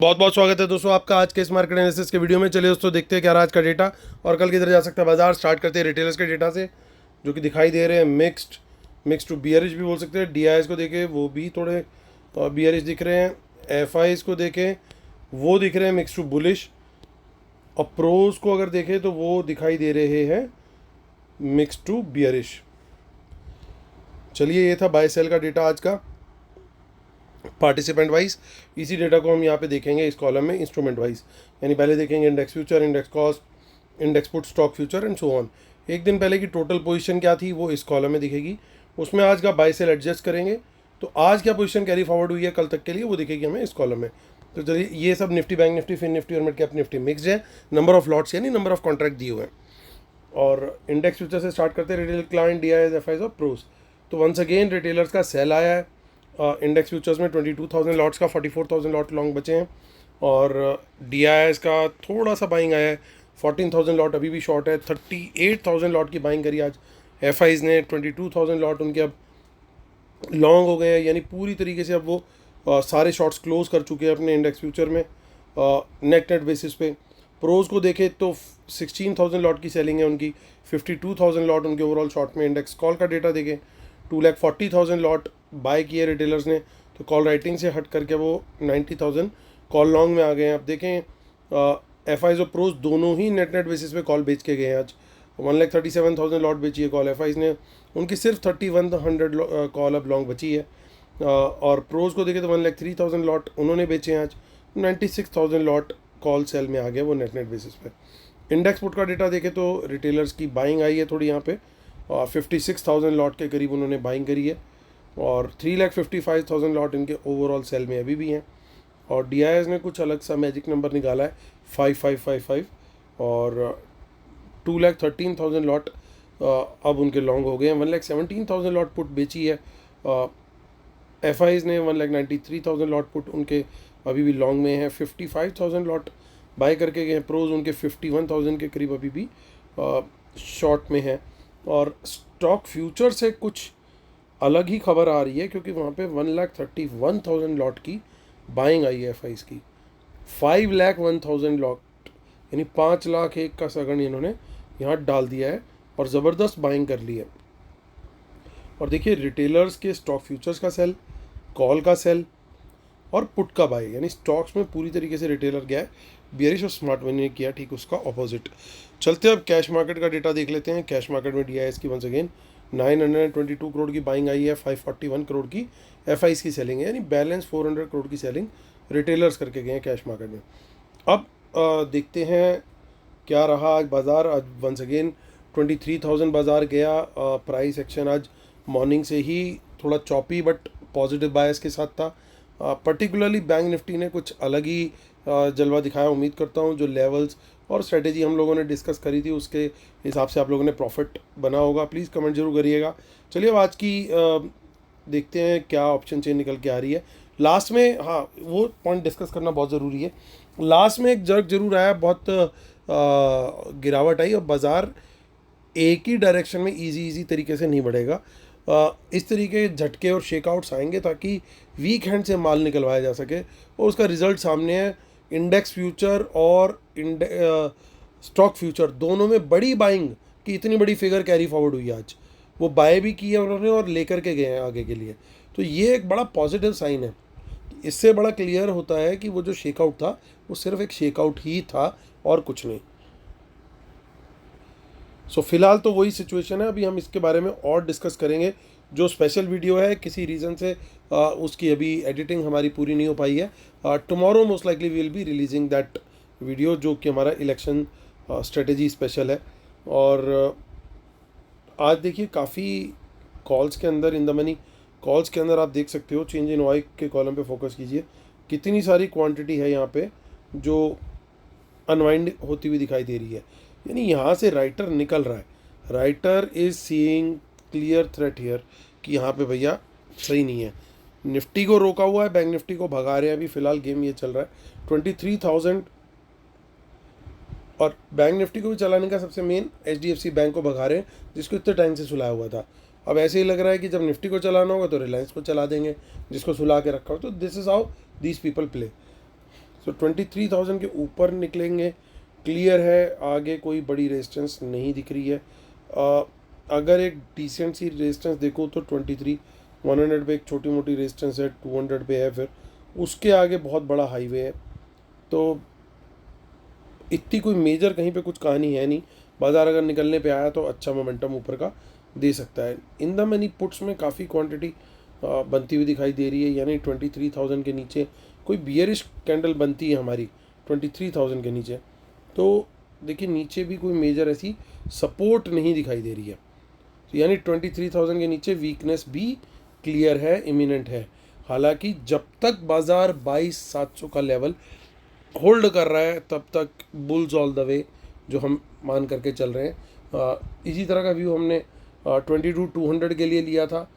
बहुत बहुत स्वागत है दोस्तों आपका आज के इस मार्केट एनालिसिस के वीडियो में। चलिए दोस्तों देखते हैं क्या रहा आज का डेटा और कल किधर जा सकता है बाजार। स्टार्ट करते हैं रिटेलर्स के डेटा से जो कि दिखाई दे रहे हैं मिक्स्ड टू बियरिश भी बोल सकते हैं। डीआईएस को देखें वो भी थोड़े बियरिश दिख रहे हैं। एफआईज को देखें वो दिख रहे हैं मिक्स टू बुलिश। और प्रोज को अगर देखें तो वो दिखाई दे रहे हैं मिक्स टू बियरिश। चलिए ये था बाय सेल का डेटा आज का पार्टिसिपेंट वाइज। इसी डेटा को हम यहाँ पे देखेंगे इस कॉलम में इंस्ट्रूमेंट वाइज, यानी पहले देखेंगे index future, index cost, index put, stock future and so on. एक दिन पहले की टोटल पोजीशन क्या थी वो इस कॉलम में दिखेगी, उसमें आज का बाय सेल एडजस्ट करेंगे। तो आज क्या पोजीशन कैरी फॉरवर्ड हुई है कल तक के लिए वो दिखेगी हमें इस कॉलम में। तो चलिए ये सब Nifty, bank Nifty, fin Nifty और मिड कैप निफ्टी मिक्सड है। नंबर ऑफ लॉट्स यानी नंबर ऑफ कॉन्ट्रैक्ट दिए हुए हैं। और इंडेक्स फ्यूचर से स्टार्ट करते हैं, रिटेल क्लाइंट, डीआईएस, एफआईज और प्रोस। तो वंस अगेन रिटेलर्स का सेल आया है। इंडेक्स फ्यूचर्स में 22,000 लॉट्स का 44,000 लॉट लॉन्ग बचे हैं। और डीआईएस का थोड़ा सा बाइंग आया है, 14,000 लॉट अभी भी शॉर्ट है। 38,000 लॉट की बाइंग करी आज एफआईज ने। 22,000 लॉट उनके अब लॉन्ग हो गए हैं, यानी पूरी तरीके से अब वो सारे शॉर्ट्स क्लोज कर चुके हैं अपने इंडेक्स फ्यूचर में नेट बेसिस पे। प्रोज को देखें तो 16,000 लॉट की सेलिंग है उनकी, 52,000 लॉट उनके ओवरऑल शॉर्ट में। इंडेक्स कॉल का डेटा देखें 2,40,000 लॉट बाय किए रिटेलर्स ने, तो कॉल राइटिंग से हट करके वो 90,000 कॉल लॉन्ग में आ गए हैं। अब देखें एफआईज और प्रोज दोनों ही नेट बेसिस पे कॉल बेच के गए हैं आज। 1,37,000 लॉट बेची है कॉल एफआईज ने, उनकी सिर्फ 3,100 कॉल अब लॉन्ग बची है। और प्रोज को देखें तो 1,03,000 लॉट उन्होंने बेचे हैं आज। 96,000 लॉट कॉल सेल में आ गया वो नेट बेसिस पे। इंडेक्स पुट का डेटा देखें तो रिटेलर्स की बाइंग आई है थोड़ी यहाँ पे, 56,000 लॉट के करीब उन्होंने बाइंग करी है। और 3,55,000 लॉट इनके ओवरऑल सेल में अभी भी हैं। और डीआईएस ने कुछ अलग सा मैजिक नंबर निकाला है 5555। और 2,13,000 लॉट अब उनके लॉन्ग हो गए हैं। 1,17,000 लॉट पुट बेची है एफआईज ने। 1,93,000 लॉट पुट उनके अभी भी लॉन्ग में है। 55,000 लॉट बाय करके गए हैं प्रोज, उनके 51,000 के करीब अभी भी शॉर्ट में है। और स्टॉक फ्यूचर से कुछ अलग ही खबर आ रही है, क्योंकि वहाँ पे 1,31,000 लॉट की बाइंग आई है एफआईज की। 5,01,000 लॉट यानी 5,01,000 का सगन इन्होंने यहाँ डाल दिया है और ज़बरदस्त बाइंग कर ली है। और देखिए रिटेलर्स के स्टॉक फ्यूचर्स का सेल, कॉल का सेल और पुट का बाय, यानी स्टॉक्स में पूरी तरीके से रिटेलर गया है। बियरिश और स्मार्ट मनी ने किया ठीक उसका ऑपोजिट। चलते अब कैश मार्केट का डेटा देख लेते हैं। कैश मार्केट में डीआईएस की वंस अगेन 922 करोड़ की बाइंग आई है, 541 करोड़ की एफआईज की सेलिंग है, यानी बैलेंस 400 करोड़ की सेलिंग रिटेलर्स करके गए हैं कैश मार्केट में। अब देखते हैं क्या रहा आज बाज़ार। आज वंस अगेन 23,000 बाज़ार गया। प्राइस एक्शन आज मॉर्निंग से ही थोड़ा चॉपी बट पॉजिटिव बायस के साथ था। पर्टिकुलरली बैंक निफ्टी ने कुछ अलग ही जलवा दिखाया। उम्मीद करता हूँ जो लेवल्स और स्ट्रेटेजी हम लोगों ने डिस्कस करी थी उसके हिसाब से आप लोगों ने प्रॉफिट बना होगा। प्लीज़ कमेंट जरूर करिएगा। चलिए अब आज की देखते हैं क्या ऑप्शन चेन निकल के आ रही है लास्ट में। हाँ, वो पॉइंट डिस्कस करना बहुत ज़रूरी है। लास्ट में एक जर्क जरूर आया, बहुत गिरावट आई और बाज़ार एक ही डायरेक्शन में इजी तरीके से नहीं बढ़ेगा। इस तरीके के झटके और शेकआउट्स आएंगे ताकि वीक हैंड से माल निकलवाया जा सके, और उसका रिजल्ट सामने है। इंडेक्स फ्यूचर और स्टॉक फ्यूचर दोनों में बड़ी बाइंग की इतनी बड़ी फिगर कैरी फॉरवर्ड हुई आज। वो बाय भी की है उन्होंने और लेकर के गए हैं आगे के लिए। तो ये एक बड़ा पॉजिटिव साइन है। इससे बड़ा क्लियर होता है कि वो जो शेकआउट था वो सिर्फ एक शेकआउट ही था और कुछ नहीं। सो फिलहाल तो वही सिचुएशन है। अभी हम इसके बारे में और डिस्कस करेंगे। जो स्पेशल वीडियो है किसी रीज़न से उसकी अभी एडिटिंग हमारी पूरी नहीं हो पाई है। Tomorrow most likely we will be releasing that video, जो कि हमारा इलेक्शन स्ट्रेटेजी स्पेशल है। और आज देखिए काफ़ी कॉल्स के अंदर, इन द मनी कॉल्स के अंदर आप देख सकते हो, चेंज इन वाई के कॉलम पे फोकस कीजिए, कितनी सारी क्वांटिटी है यहाँ पे जो अनवाइंड होती हुई दिखाई दे रही है। यानी यहाँ से राइटर निकल रहा है। Writer is seeing clear threat here कि यहाँ पे भैया सही नहीं है। निफ्टी को रोका हुआ है, बैंक निफ्टी को भगा रहे हैं। अभी फिलहाल गेम ये चल रहा है 23,000। और बैंक निफ्टी को भी चलाने का सबसे मेन HDFC बैंक को भगा रहे हैं, जिसको इतने टाइम से सुलाया हुआ था। अब ऐसे ही लग रहा है कि जब निफ्टी को चलाना होगा तो रिलायंस को चला देंगे, जिसको सुला के रखा हो। तो this is how these people play. So 23,000 के ऊपर निकलेंगे, क्लियर है, आगे कोई बड़ी रेजिस्टेंस नहीं दिख रही है। अगर एक डिसेंट सी रेजिस्टेंस देखो तो 23,100 पे एक छोटी मोटी रेजिस्टेंस है, 200 पे है, फिर उसके आगे बहुत बड़ा हाईवे है। तो इतनी कोई मेजर कहीं पे कुछ कहानी है नहीं। बाज़ार अगर निकलने पे आया तो अच्छा मोमेंटम ऊपर का दे सकता है। इन द मनी पुट्स में काफ़ी क्वांटिटी बनती हुई दिखाई दे रही है, यानी 23,000 के नीचे कोई बियरिश कैंडल बनती है हमारी 23,000 के नीचे, तो देखिए नीचे भी कोई मेजर ऐसी सपोर्ट नहीं दिखाई दे रही है। तो यानी 23,000 के नीचे वीकनेस भी क्लियर है, इमिनेंट है। हालांकि जब तक बाज़ार 22,700 का लेवल होल्ड कर रहा है तब तक बुल्स ऑल द वे जो हम मान करके चल रहे हैं। इसी तरह का व्यू हमने 22,200 के लिए लिया था।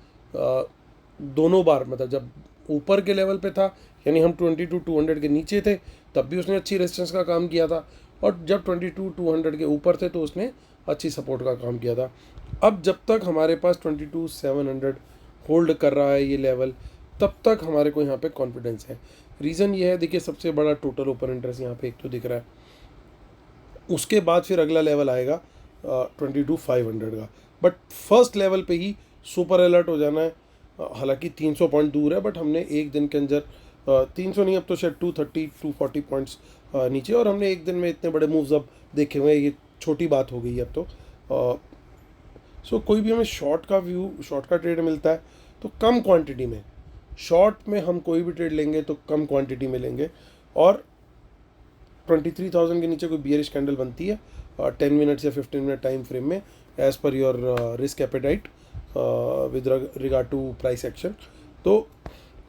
दोनों बार मतलब जब ऊपर के लेवल पे था यानी हम 22,200 के नीचे थे तब भी उसने अच्छी रेजिस्टेंस का काम किया था, और जब 22,200 के ऊपर थे तो उसने अच्छी सपोर्ट का काम किया था। अब जब तक हमारे पास 22,700 होल्ड कर रहा है ये लेवल, तब तक हमारे को यहाँ पे कॉन्फिडेंस है। रीज़न ये है, देखिए सबसे बड़ा टोटल ओपन इंटरेस्ट यहाँ पे एक तो दिख रहा है, उसके बाद फिर अगला लेवल आएगा 22,500 का, बट फर्स्ट लेवल पे ही सुपर अलर्ट हो जाना है। हालांकि 300 पॉइंट दूर है, बट हमने एक दिन के अंदर 300 नहीं, अब तो शायद 230 240 पॉइंट्स नीचे, और हमने एक दिन में इतने बड़े मूव्स अब देखे हुए हैं, ये छोटी बात हो गई है अब तो। सो कोई भी हमें शॉर्ट का ट्रेड मिलता है तो कम क्वांटिटी में, शॉर्ट में हम कोई भी ट्रेड लेंगे तो कम क्वांटिटी में लेंगे, और 23,000 के नीचे कोई बियरिश कैंडल बनती है 10 मिनट्स या 15 मिनट टाइम फ्रेम में, as per your risk appetite with regard to price action, तो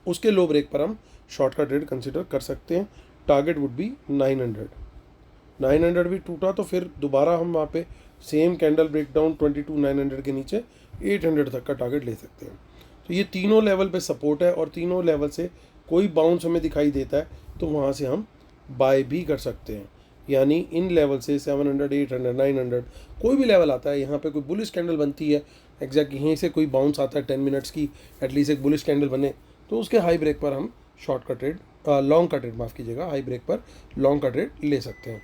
उसके लो ब्रेक पर हम शॉर्ट का ट्रेड कंसिडर कर सकते हैं। टारगेट वुड बी 900 भी टूटा तो फिर दोबारा हम वहाँ पे सेम कैंडल ब्रेकडाउन 22,900 के नीचे 800 तक का टारगेट ले सकते हैं। तो ये तीनों लेवल पे सपोर्ट है, और तीनों लेवल से कोई बाउंस हमें दिखाई देता है तो वहाँ से हम बाय भी कर सकते हैं। यानी इन लेवल से 700 800 900 कोई भी लेवल आता है, यहाँ पे कोई बुलिश कैंडल बनती है, एग्जैक्ट यहीं से कोई बाउंस आता है 10 मिनट्स की, एटलीस्ट एक बुलिश कैंडल बने, तो उसके हाई ब्रेक पर हम शॉर्ट का ट्रेड लॉन्ग का ट्रेड माफ़ कीजिएगा, हाई ब्रेक पर लॉन्ग का ट्रेड ले सकते हैं।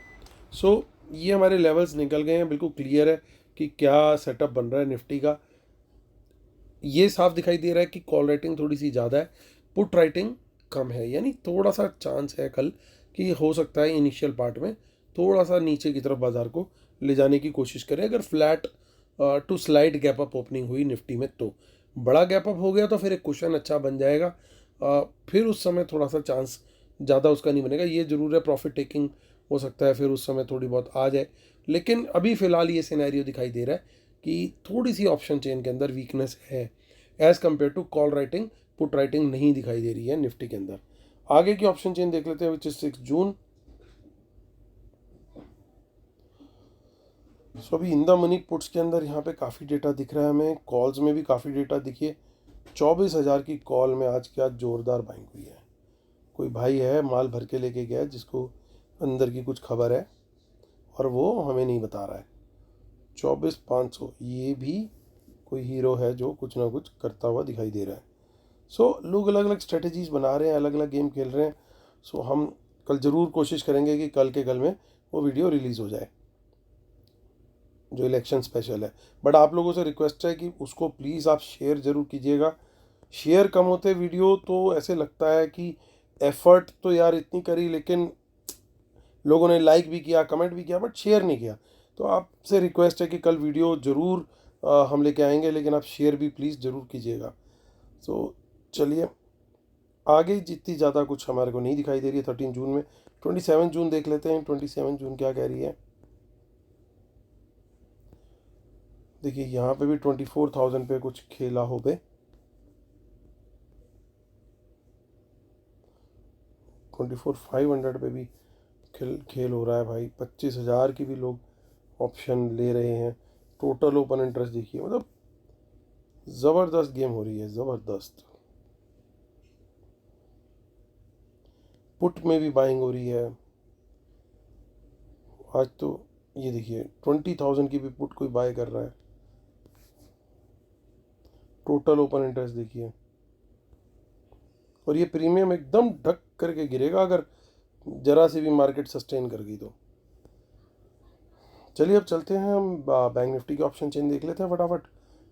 सो ये हमारे लेवल्स निकल गए हैं, बिल्कुल क्लियर है कि क्या सेटअप बन रहा है निफ्टी का। ये साफ दिखाई दे रहा है कि कॉल राइटिंग थोड़ी सी ज़्यादा है, पुट राइटिंग कम है, यानी थोड़ा सा चांस है कल कि हो सकता है इनिशियल पार्ट में थोड़ा सा नीचे की तरफ बाज़ार को ले जाने की कोशिश करें। अगर flat to slight gap up opening हुई निफ्टी में, तो बड़ा गैप अप हो गया तो फिर एक क्वेश्चन अच्छा बन जाएगा, फिर उस समय थोड़ा सा चांस ज़्यादा उसका नहीं बनेगा। ये ज़रूर है प्रॉफिट टेकिंग हो सकता है फिर उस समय थोड़ी बहुत आ जाए, लेकिन अभी फ़िलहाल ये सिनेरियो दिखाई दे रहा है कि थोड़ी सी ऑप्शन चेन के अंदर वीकनेस है, as compared to call writing put writing नहीं दिखाई दे रही है निफ्टी के अंदर। आगे की ऑप्शन चेन देख लेते हैं, विच इज 6 जून। सो अभी इन द मनी पुट्स के अंदर यहाँ पे काफ़ी डेटा दिख रहा है हमें, कॉल्स में भी काफ़ी डेटा दिखिए। 24,000 की कॉल में आज क्या जोरदार बाइंग हुई है। कोई भाई है माल भर के लेके गया जिसको अंदर की कुछ खबर है और वो हमें नहीं बता रहा है। 24,500, ये भी कोई हीरो है जो कुछ ना कुछ करता हुआ दिखाई दे रहा है। सो लोग अलग अलग स्ट्रेटजीज बना रहे हैं, अलग अलग गेम खेल रहे हैं। सो हम कल ज़रूर कोशिश करेंगे कि कल के कल में वो वीडियो रिलीज़ हो जाए जो इलेक्शन स्पेशल है। बट आप लोगों से रिक्वेस्ट है कि उसको प्लीज़ आप शेयर ज़रूर कीजिएगा। शेयर कम होते वीडियो तो ऐसे लगता है कि एफर्ट तो यार इतनी करी, लेकिन लोगों ने लाइक भी किया, कमेंट भी किया, बट शेयर नहीं किया। तो आपसे रिक्वेस्ट है कि कल वीडियो ज़रूर हम लेके आएंगे, लेकिन आप शेयर भी प्लीज़ ज़रूर कीजिएगा। सो चलिए, आगे जितनी ज़्यादा कुछ हमारे को नहीं दिखाई दे रही है 13 जून में। 27 जून देख लेते हैं, 27 जून क्या कह रही है। देखिए यहाँ पे भी 24,000 पे कुछ खेला हो पे, 24,500 पे भी खेल हो रहा है भाई। 25,000 की भी लोग ऑप्शन ले रहे हैं। टोटल ओपन इंटरेस्ट देखिए, मतलब ज़बरदस्त गेम हो रही है, ज़बरदस्त। पुट में भी बाइंग हो रही है आज तो। ये देखिए 20,000 की भी पुट कोई बाय कर रहा है। टोटल ओपन इंटरेस्ट देखिए, और ये प्रीमियम एकदम ढक करके गिरेगा अगर जरा सी भी मार्केट सस्टेन कर गई तो। चलिए अब चलते हैं हम बैंक निफ्टी के ऑप्शन चेन देख लेते हैं फटाफट,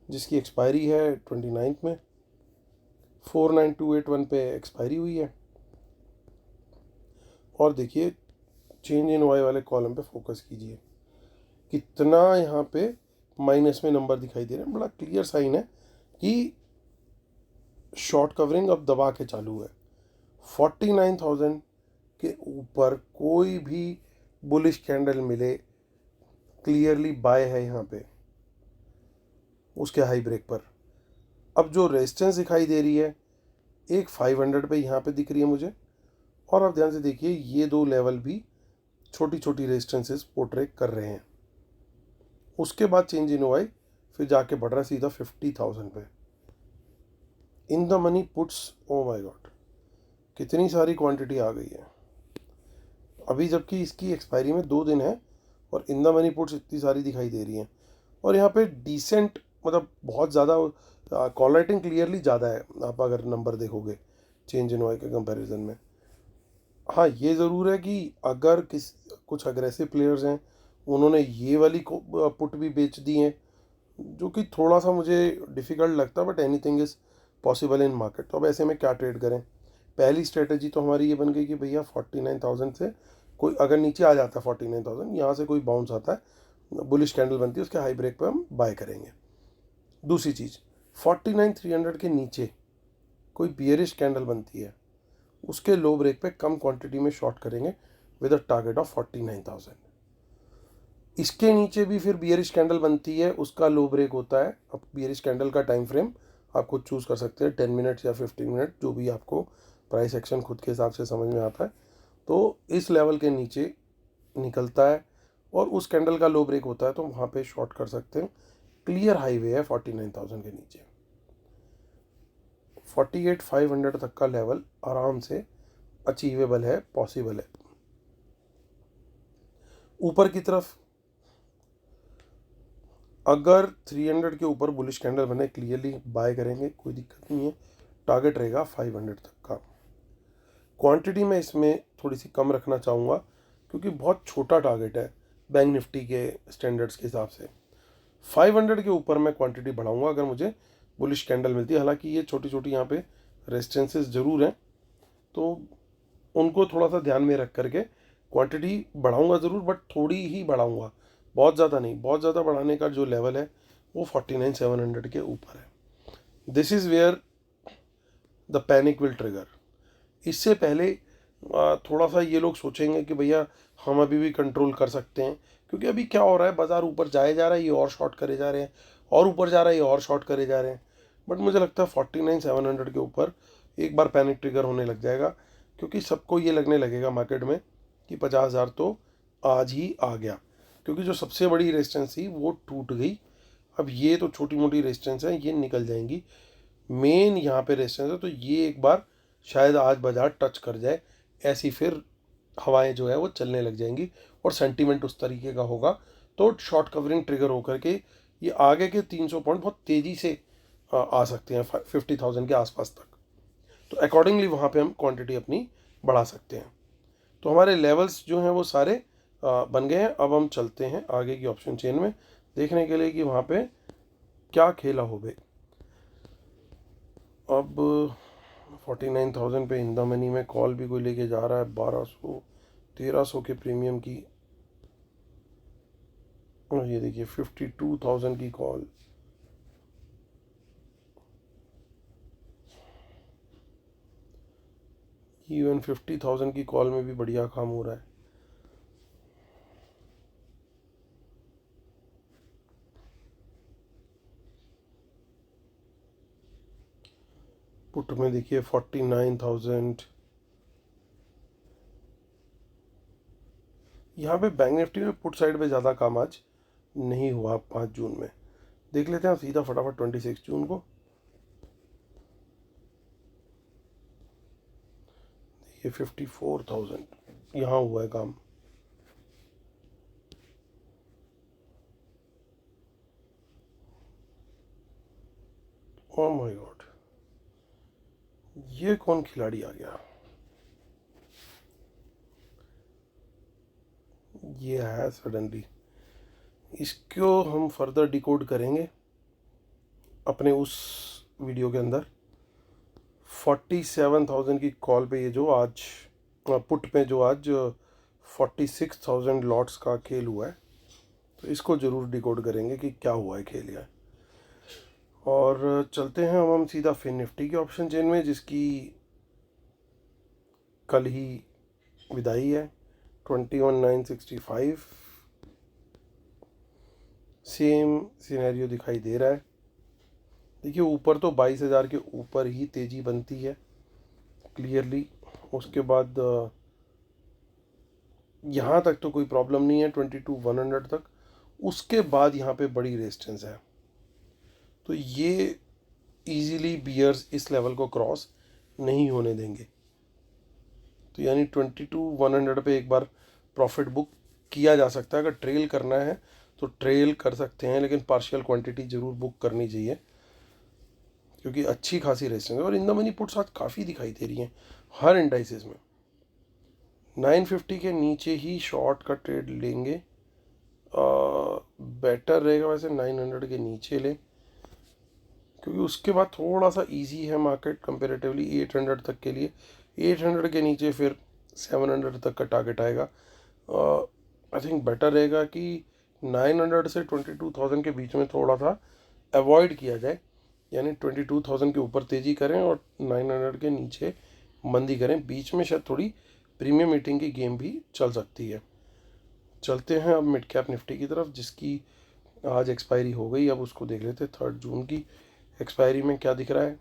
जिसकी एक्सपायरी है 29 में, 49281 पे एक्सपायरी हुई है। और देखिए चेंज इन वाई वाले कॉलम पे फोकस कीजिए, कितना यहाँ पे माइनस में नंबर दिखाई दे रहे हैं। बड़ा क्लियर साइन है कि शॉर्ट कवरिंग अब दबा के चालू है। 49,000 के ऊपर कोई भी बुलिश कैंडल मिले, क्लियरली बाय है यहाँ पे उसके हाई ब्रेक पर। अब जो रेजिस्टेंस दिखाई दे रही है एक 500 पे यहाँ पे दिख रही है मुझे। और आप ध्यान से देखिए ये दो लेवल भी छोटी छोटी रेजिस्टेंसेस पोर्ट्रे कर रहे हैं। उसके बाद चेंज इन वाई फिर जाके बढ़ रहा है सीधा 50,000 पे। In the money puts, oh my God कितनी सारी क्वांटिटी आ गई है अभी, जबकि इसकी एक्सपायरी में 2 दिन है और इन द मनी पुट्स इतनी सारी दिखाई दे रही हैं। और यहाँ पे डिसेंट मतलब बहुत ज़्यादा कॉल राइटिंग क्लियरली ज़्यादा है, आप अगर नंबर देखोगे चेंज इन वाई के कंपैरिजन में। हाँ ये ज़रूर है कि अगर कुछ अग्रेसिव प्लेयर्स हैं उन्होंने ये वाली को पुट भी बेच दी हैं, जो कि थोड़ा सा मुझे डिफ़िकल्ट लगता है, but anything is possible in market. तो अब ऐसे में क्या ट्रेड करें। पहली स्ट्रेटजी तो हमारी ये बन गई कि भैया 49,000 से कोई अगर नीचे आ जाता है 49,000, यहाँ से कोई बाउंस आता है, बुलिश कैंडल बनती है, उसके हाई ब्रेक पर हम बाय करेंगे। दूसरी चीज़ 49,300 के नीचे कोई बियरिश कैंडल बनती है, उसके लो ब्रेक पे कम क्वांटिटी में शॉर्ट करेंगे विद अ टारगेट ऑफ 49,000। इसके नीचे भी फिर बियरिश कैंडल बनती है, उसका लो ब्रेक होता है। अब बियरिश कैंडल का टाइम फ्रेम आप खुद चूज़ कर सकते हैं, 10 मिनट या 15 मिनट, जो भी आपको प्राइस एक्शन खुद के हिसाब से समझ में आता है। तो इस लेवल के नीचे निकलता है और उस कैंडल का लो ब्रेक होता है, तो वहाँ पे शॉर्ट कर सकते हैं। क्लियर हाईवे है 49,000 के नीचे। 48,500 तक का लेवल आराम से अचीवेबल है, पॉसिबल है। ऊपर की तरफ अगर 300 के ऊपर बुलिश कैंडल बने क्लियरली बाय करेंगे, कोई दिक्कत नहीं है। टारगेट रहेगा 500 तक का। क्वांटिटी में इसमें थोड़ी सी कम रखना चाहूँगा क्योंकि बहुत छोटा टारगेट है बैंक निफ्टी के स्टैंडर्ड्स के हिसाब से। 500 के ऊपर मैं क्वांटिटी बढ़ाऊँगा अगर मुझे बुलिश कैंडल मिलती है। हालांकि ये छोटी छोटी यहाँ पे रेजिस्टेंसेस ज़रूर हैं, तो उनको थोड़ा सा ध्यान में रख करके क्वांटिटी बढ़ाऊंगा ज़रूर, बट थोड़ी ही बढ़ाऊंगा, बहुत ज़्यादा नहीं। बहुत ज़्यादा बढ़ाने का जो लेवल है वो 49,700 के ऊपर है। This is where the panic will trigger. इससे पहले थोड़ा सा ये लोग सोचेंगे कि भैया हम अभी भी कंट्रोल कर सकते हैं, क्योंकि अभी क्या हो रहा है, बाज़ार ऊपर जाए जा रहा है, ये और शॉर्ट करे जा रहे हैं, और ऊपर जा रहा है, ये और शॉर्ट करे जा रहे हैं। बट मुझे लगता है 49,700 के ऊपर एक बार पैनिक ट्रिगर होने लग जाएगा, क्योंकि सबको ये लगने लगेगा मार्केट में कि 50,000 तो आज ही आ गया, क्योंकि जो सबसे बड़ी रेजिस्टेंस थी वो टूट गई। अब ये तो छोटी मोटी रेजिस्टेंस है, ये निकल जाएंगी। मेन यहाँ पे रेजिस्टेंस है, तो ये एक बार शायद आज बाजार टच कर जाए, ऐसी फिर हवाएं जो है वो चलने लग जाएंगी और सेंटीमेंट उस तरीके का होगा, तो शॉर्ट कवरिंग ट्रिगर होकर के ये आगे के 300 पॉइंट बहुत तेज़ी से आ सकते हैं 50,000 के आसपास तक। तो अकॉर्डिंगली वहाँ पे हम क्वांटिटी अपनी बढ़ा सकते हैं। तो हमारे लेवल्स जो हैं वो सारे बन गए हैं। अब हम चलते हैं आगे की ऑप्शन चेन में देखने के लिए कि वहाँ पे क्या खेला हो बे। अब 49,000 पे इन द मनी में कॉल भी कोई लेके जा रहा है 1,200 1,300 के प्रीमियम की। और ये देखिए 52,000 की कॉल। इवन 50,000 की कॉल में भी बढ़िया काम हो रहा है। पुट में देखिए 49,000। यहाँ पे बैंक निफ्टी में पुट साइड पे ज़्यादा काम आज नहीं हुआ 5 जून में। देख लेते हैं सीधा फटाफट 26 जून को। ये 54,000 यहाँ हुआ है काम। ओह माय गॉड, ये कौन खिलाड़ी आ गया। ये है सडनली। इसको हम फर्दर डिकोड करेंगे अपने उस वीडियो के अंदर। 47,000 की कॉल पे ये जो आज पुट पे जो आज 46,000 लॉट्स का खेल हुआ है, तो इसको ज़रूर डिकोड करेंगे कि क्या हुआ है खेल है। और चलते हैं अब हम सीधा फिन निफ्टी के ऑप्शन चेन में, जिसकी कल ही विदाई है। 21,965 सेम सिनेरियो दिखाई दे रहा है। देखिए ऊपर तो 22,000 के ऊपर ही तेज़ी बनती है क्लियरली। उसके बाद यहाँ तक तो कोई प्रॉब्लम नहीं है 22,100 तक। उसके बाद यहाँ पे बड़ी रेजिस्टेंस है, तो ये इजीली बियर्स इस लेवल को क्रॉस नहीं होने देंगे। तो यानी 22,100 पे एक बार प्रॉफिट बुक किया जा सकता है। अगर ट्रेल करना है तो ट्रेल कर सकते हैं, लेकिन पार्शियल क्वांटिटी ज़रूर बुक करनी चाहिए, क्योंकि अच्छी खासी रेजिस्टेंस है। और इन द मनी पुट्स आज काफ़ी दिखाई दे रही हैं हर इंडाइसिस में। 950 के नीचे ही शॉर्ट का ट्रेड लेंगे, बेटर रहेगा वैसे 900 के नीचे लें, क्योंकि उसके बाद थोड़ा सा इजी है मार्केट कंपेरेटिवली 800 तक के लिए। 800 के नीचे फिर 700 तक का टारगेट आएगा। आई थिंक बेटर रहेगा कि 900 से 22,000 के बीच में थोड़ा सा अवॉइड किया जाए, यानी 22,000 के ऊपर तेज़ी करें और 900 के नीचे मंदी करें। बीच में शायद थोड़ी प्रीमियम मीटिंग की गेम भी चल सकती है। चलते हैं अब मिड कैप निफ्टी की तरफ, जिसकी आज एक्सपायरी हो गई। अब उसको देख लेते हैं 3 जून की एक्सपायरी में क्या दिख रहा है।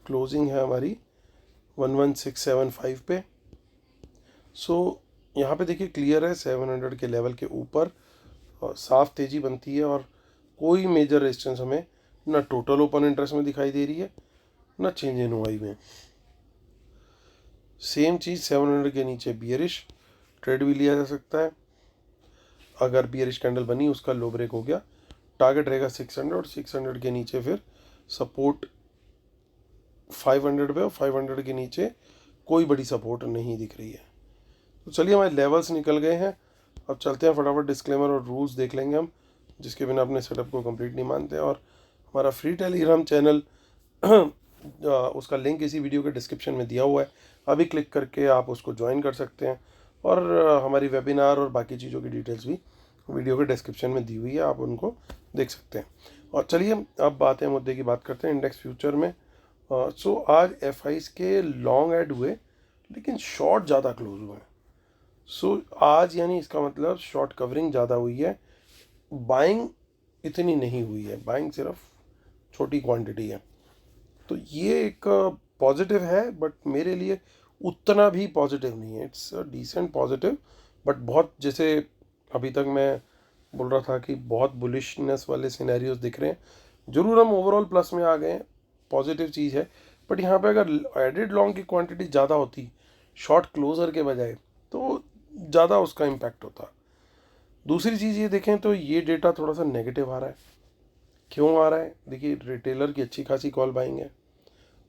क्लोजिंग है हमारी 11,675 पे। सो यहाँ पे देखिए क्लियर है 700 के लेवल के ऊपर साफ तेज़ी बनती है, और कोई मेजर रेजिस्टेंस हमें ना टोटल ओपन इंटरेस्ट में दिखाई दे रही है, ना चेंज इन ओआई में। सेम चीज़ 700 के नीचे बियरिश ट्रेड भी लिया जा सकता है। अगर बियरिश कैंडल बनी, उसका लो ब्रेक हो गया, टारगेट रहेगा 600, और 600 के नीचे फिर सपोर्ट 500 पे, और 500 के नीचे कोई बड़ी सपोर्ट नहीं दिख रही है। तो चलिए हमारे लेवल्स निकल गए हैं। अब चलते हैं फटाफट डिस्क्लेमर और रूल्स देख लेंगे हम, जिसके बिना अपने सेटअप को कंप्लीट नहीं मानते। और हमारा फ्री टेलीग्राम चैनल उसका लिंक इसी वीडियो के डिस्क्रिप्शन में दिया हुआ है, अभी क्लिक करके आप उसको ज्वाइन कर सकते हैं। और हमारी वेबिनार और बाकी चीज़ों की डिटेल्स भी वीडियो के डिस्क्रिप्शन में दी हुई है, आप उनको देख सकते हैं। और चलिए अब बातें मुद्दे की बात करते हैं इंडेक्स फ्यूचर में। सो आज एफआईज के लॉन्ग ऐड हुए, लेकिन शॉर्ट ज़्यादा क्लोज हुए हैं। सो आज यानी इसका मतलब शॉर्ट कवरिंग ज़्यादा हुई है, बाइंग इतनी नहीं हुई है, बाइंग सिर्फ छोटी क्वांटिटी है। तो ये एक पॉजिटिव है, बट मेरे लिए उतना भी पॉजिटिव नहीं है। इट्स डिसेंट पॉजिटिव, बट बहुत, जैसे अभी तक मैं बोल रहा था कि बहुत बुलिशनेस वाले सिनेरियोज दिख रहे हैं। ज़रूर हम ओवरऑल प्लस में आ गए हैं, पॉजिटिव चीज़ है, बट यहाँ पे अगर एडेड लॉन्ग की क्वांटिटी ज़्यादा होती शॉर्ट क्लोजर के बजाय, तो ज़्यादा उसका इम्पैक्ट होता। दूसरी चीज़ ये देखें तो ये डेटा थोड़ा सा नेगेटिव आ रहा है। क्यों आ रहा है? देखिए रिटेलर की अच्छी खासी कॉल बाइंग है,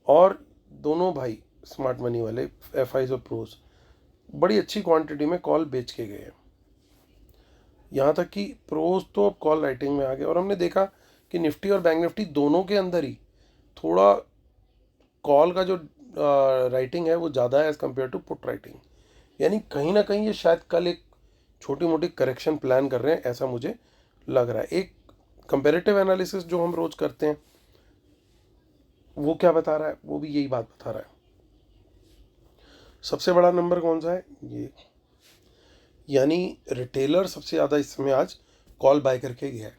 और दोनों भाई स्मार्ट मनी वाले एफआईज और प्रोज बड़ी अच्छी क्वांटिटी में कॉल बेच के गए हैं। यहाँ तक कि प्रोज तो अब कॉल राइटिंग में आ गए, और हमने देखा कि निफ्टी और बैंक निफ्टी दोनों के अंदर ही थोड़ा कॉल का जो राइटिंग है वो ज़्यादा है as compared to put writing. यानी कहीं ना कहीं ये शायद कल एक छोटी मोटी करेक्शन प्लान कर रहे हैं, ऐसा मुझे लग रहा है। एक कंपेरेटिव एनालिसिस जो हम रोज़ करते हैं, वो क्या बता रहा है? वो भी यही बात बता रहा है। सबसे बड़ा नंबर कौन सा है? ये, यानी रिटेलर सबसे ज़्यादा इस समय आज कॉल बाय करके गया है।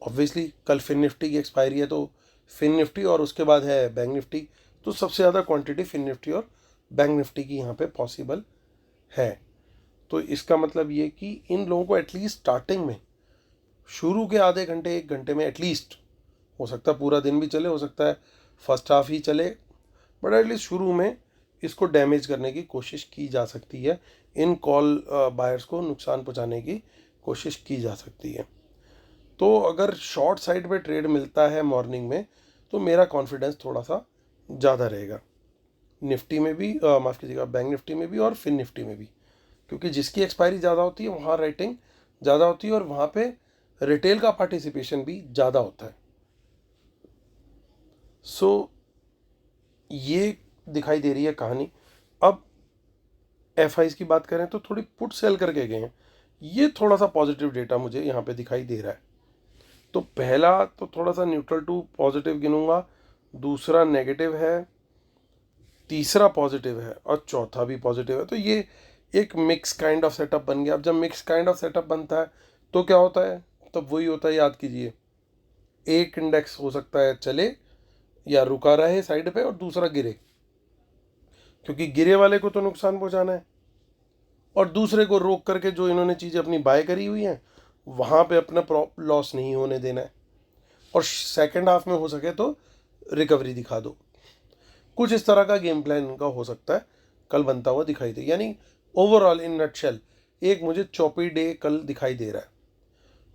ऑब्वियसली कल फिन निफ्टी की एक्सपायरी है, तो फिन निफ्टी और उसके बाद है बैंक निफ्टी, तो सबसे ज़्यादा क्वांटिटी फिन निफ्टी और बैंक निफ्टी की यहाँ पे पॉसिबल है। तो इसका मतलब ये कि इन लोगों को एटलीस्ट स्टार्टिंग में, शुरू के आधे घंटे 1 घंटे में एटलीस्ट, हो सकता है पूरा दिन भी चले, हो सकता है फर्स्ट हाफ ही चले, बट एटलीस्ट शुरू में इसको डैमेज करने की कोशिश की जा सकती है। इन कॉल बायर्स को नुकसान पहुंचाने की कोशिश की जा सकती है। तो अगर शॉर्ट साइड पे ट्रेड मिलता है मॉर्निंग में, तो मेरा कॉन्फिडेंस थोड़ा सा ज़्यादा रहेगा। निफ्टी में भी, माफ़ कीजिएगा, बैंक निफ्टी में भी और फिन निफ्टी में भी, क्योंकि जिसकी एक्सपायरी ज़्यादा होती है वहाँ रेटिंग ज़्यादा होती है और वहाँ पे रिटेल का पार्टिसिपेशन भी ज़्यादा होता है। सो ये दिखाई दे रही है कहानी। अब एफ की बात करें तो थोड़ी पुट सेल करके गए हैं, ये थोड़ा सा पॉजिटिव डेटा मुझे यहाँ पे दिखाई दे रहा है। तो पहला तो थोड़ा सा न्यूट्रल टू पॉजिटिव गिनूंगा, दूसरा नेगेटिव है, तीसरा पॉजिटिव है और चौथा भी पॉजिटिव है। तो ये एक मिक्स काइंड ऑफ सेटअप बन गया। अब जब मिक्स काइंड ऑफ सेटअप बनता है तो क्या होता है, तब वही होता है, याद कीजिए, एक इंडेक्स हो सकता है चले या रुका रहे साइड पे और दूसरा गिरे, क्योंकि गिरे वाले को तो नुकसान पहुंचाना है और दूसरे को रोक करके जो इन्होंने चीज़ें अपनी बाय करी हुई हैं वहाँ पे अपना लॉस नहीं होने देना है और सेकंड हाफ में हो सके तो रिकवरी दिखा दो। कुछ इस तरह का गेम प्लान इनका हो सकता है, कल बनता हुआ दिखाई दे। यानी ओवरऑल इन नटशेल एक मुझे चॉपी डे कल दिखाई दे रहा है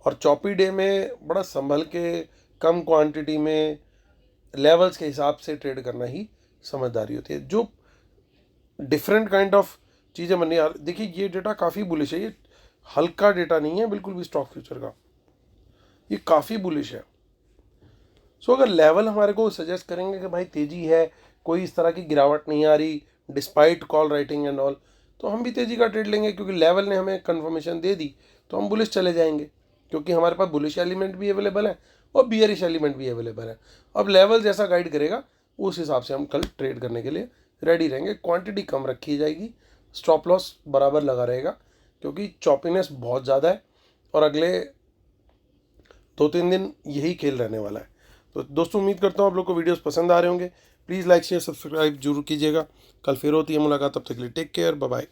और चॉपी डे में बड़ा संभल के कम क्वांटिटी में लेवल्स के हिसाब से ट्रेड करना ही समझदारी होती है। जो डिफरेंट काइंड ऑफ चीज़ें बननी यार, देखिए ये डेटा काफ़ी बुलिश है, ये हल्का डेटा नहीं है बिल्कुल भी स्टॉक फ्यूचर का, ये काफ़ी बुलिश है। सो अगर लेवल हमारे को सजेस्ट करेंगे कि भाई तेज़ी है, कोई इस तरह की गिरावट नहीं आ रही despite call writing and all, तो हम भी तेज़ी का ट्रेड लेंगे, क्योंकि लेवल ने हमें कंफर्मेशन दे दी तो हम बुलिश चले जाएंगे, क्योंकि हमारे पास बुलिश एलिमेंट भी अवेलेबल है और बियरिश एलिमेंट भी अवेलेबल है। अब लेवल जैसा गाइड करेगा उस हिसाब से हम कल ट्रेड करने के लिए रेडी रहेंगे। क्वांटिटी कम रखी जाएगी, स्टॉप लॉस बराबर लगा रहेगा, क्योंकि चॉपीनेस बहुत ज़्यादा है और अगले 2-3 दिन यही खेल रहने वाला है। तो दोस्तों उम्मीद करता हूँ आप लोग को वीडियोस पसंद आ रहे होंगे। प्लीज़ लाइक शेयर सब्सक्राइब जरूर कीजिएगा। कल फिर होती है मुलाकात, तब तक के लिए टेक केयर, बाय बाय।